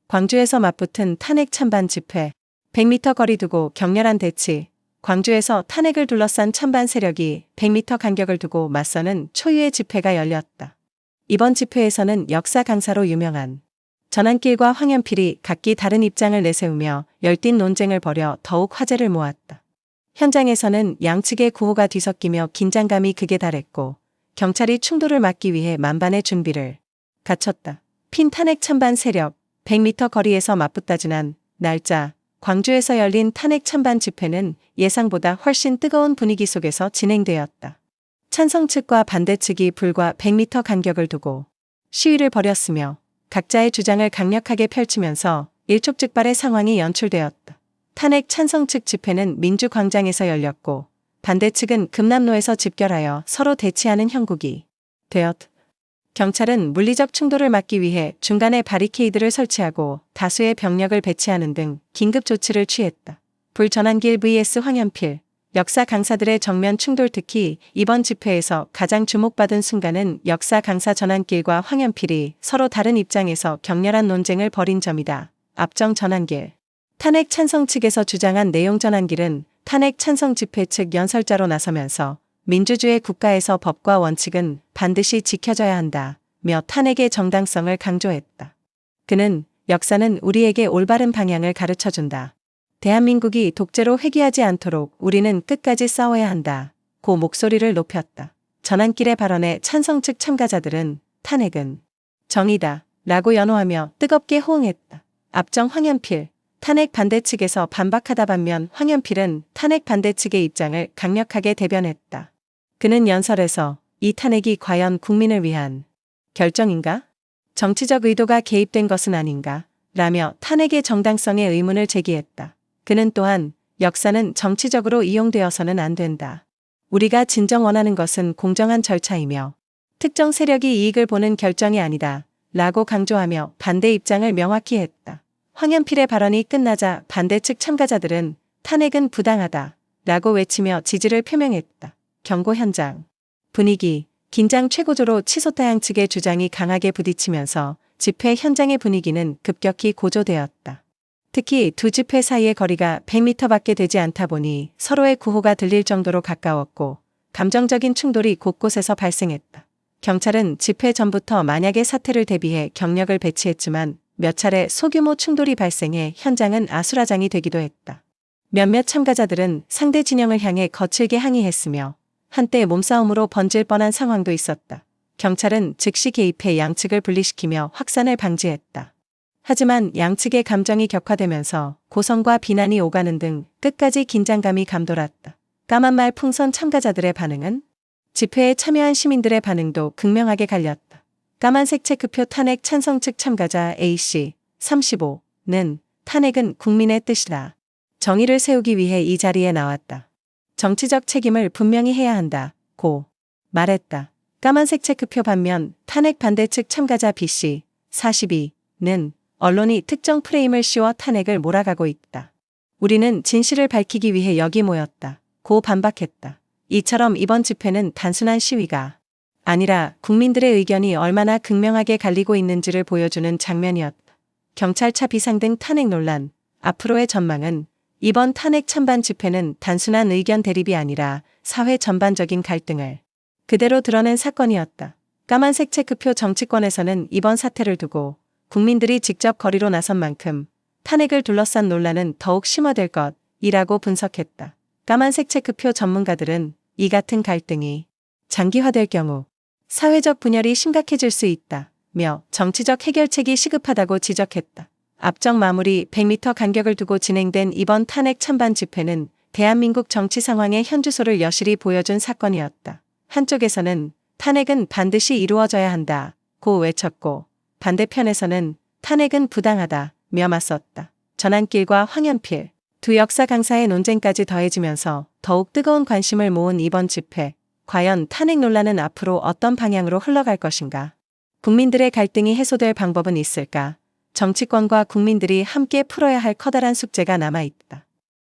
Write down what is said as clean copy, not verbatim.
광주에서 맞붙은 탄핵 찬반 집회. 100m 거리 두고 격렬한 대치. 광주에서 탄핵을 둘러싼 찬반 세력이 100m 간격을 두고 맞서는 초유의 집회가 열렸다. 이번 집회에서는 역사 강사로 유명한 전환길과 황연필이 각기 다른 입장을 내세우며 열띤 논쟁을 벌여 더욱 화제를 모았다. 현장에서는 양측의 구호가 뒤섞이며 긴장감이 극에 달했고 경찰이 충돌을 막기 위해 만반의 준비를 갖췄다. 핀 탄핵 찬반 세력. 100m 거리에서 맞붙다 지난 날짜. 광주에서 열린 탄핵 찬반 집회는 예상보다 훨씬 뜨거운 분위기 속에서 진행되었다. 찬성 측과 반대 측이 불과 100m 간격을 두고 시위를 벌였으며 각자의 주장을 강력하게 펼치면서 일촉즉발의 상황이 연출되었다. 탄핵 찬성 측 집회는 민주광장에서 열렸고 반대 측은 금남로에서 집결하여 서로 대치하는 형국이 되었다. 경찰은 물리적 충돌을 막기 위해 중간에 바리케이드를 설치하고 다수의 병력을 배치하는 등 긴급 조치를 취했다. 불전환길 vs 황연필. 역사 강사들의 정면 충돌. 특히 이번 집회에서 가장 주목받은 순간은 역사 강사 전환길과 황연필이 서로 다른 입장에서 격렬한 논쟁을 벌인 점이다. 앞정 전환길. 탄핵 찬성 측에서 주장한 내용. 전환길은 탄핵 찬성 집회 측 연설자로 나서면서 민주주의 국가에서 법과 원칙은 반드시 지켜져야 한다 며 탄핵의 정당성을 강조했다. 그는 역사는 우리에게 올바른 방향을 가르쳐준다. 대한민국이 독재로 회귀하지 않도록 우리는 끝까지 싸워야 한다 고 목소리를 높였다. 전환길의 발언에 찬성 측 참가자들은 탄핵은 정의다 라고 연호하며 뜨겁게 호응했다. 앞정 황연필. 탄핵 반대 측에서 반박하다 반면 황연필은 탄핵 반대 측의 입장을 강력하게 대변했다. 그는 연설에서 이 탄핵이 과연 국민을 위한 결정인가? 정치적 의도가 개입된 것은 아닌가? 라며 탄핵의 정당성에 의문을 제기했다. 그는 또한 역사는 정치적으로 이용되어서는 안 된다. 우리가 진정 원하는 것은 공정한 절차이며 특정 세력이 이익을 보는 결정이 아니다. 라고 강조하며 반대 입장을 명확히 했다. 황연필의 발언이 끝나자 반대 측 참가자들은 탄핵은 부당하다. 라고 외치며 지지를 표명했다. 경고 현장. 분위기. 긴장 최고조로 치솟다. 양측의 주장이 강하게 부딪히면서 집회 현장의 분위기는 급격히 고조되었다. 특히 두 집회 사이의 거리가 100m밖에 되지 않다 보니 서로의 구호가 들릴 정도로 가까웠고 감정적인 충돌이 곳곳에서 발생했다. 경찰은 집회 전부터 만약의 사태를 대비해 경력을 배치했지만 몇 차례 소규모 충돌이 발생해 현장은 아수라장이 되기도 했다. 몇몇 참가자들은 상대 진영을 향해 거칠게 항의했으며 한때 몸싸움으로 번질 뻔한 상황도 있었다. 경찰은 즉시 개입해 양측을 분리시키며 확산을 방지했다. 하지만 양측의 감정이 격화되면서 고성과 비난이 오가는 등 끝까지 긴장감이 감돌았다. 까만말 풍선 참가자들의 반응은? 집회에 참여한 시민들의 반응도 극명하게 갈렸다. 까만색 체크표. 탄핵 찬성 측 참가자 A씨, 35는 탄핵은 국민의 뜻이다. 정의를 세우기 위해 이 자리에 나왔다. 정치적 책임을 분명히 해야 한다. 고 말했다. 까만색 체크표. 반면 탄핵 반대 측 참가자 B씨, 42는 언론이 특정 프레임을 씌워 탄핵을 몰아가고 있다. 우리는 진실을 밝히기 위해 여기 모였다. 고 반박했다. 이처럼 이번 집회는 단순한 시위가 아니라 국민들의 의견이 얼마나 극명하게 갈리고 있는지를 보여주는 장면이었다. 경찰차 비상등 탄핵 논란. 앞으로의 전망은? 이번 탄핵 찬반 집회는 단순한 의견 대립이 아니라 사회 전반적인 갈등을 그대로 드러낸 사건이었다. 까만색 체크표. 정치권에서는 이번 사태를 두고 국민들이 직접 거리로 나선 만큼 탄핵을 둘러싼 논란은 더욱 심화될 것이라고 분석했다. 까만색 체크표. 전문가들은 이 같은 갈등이 장기화될 경우 사회적 분열이 심각해질 수 있다며 정치적 해결책이 시급하다고 지적했다. 앞정 마무리. 100m 간격을 두고 진행된 이번 탄핵 찬반 집회는 대한민국 정치 상황의 현주소를 여실히 보여준 사건이었다. 한쪽에서는 탄핵은 반드시 이루어져야 한다고 외쳤고 반대편에서는 탄핵은 부당하다며 맞섰다. 전환길과 황연필. 두 역사 강사의 논쟁까지 더해지면서 더욱 뜨거운 관심을 모은 이번 집회. 과연 탄핵 논란은 앞으로 어떤 방향으로 흘러갈 것인가? 국민들의 갈등이 해소될 방법은 있을까? 정치권과 국민들이 함께 풀어야 할 커다란 숙제가 남아있다.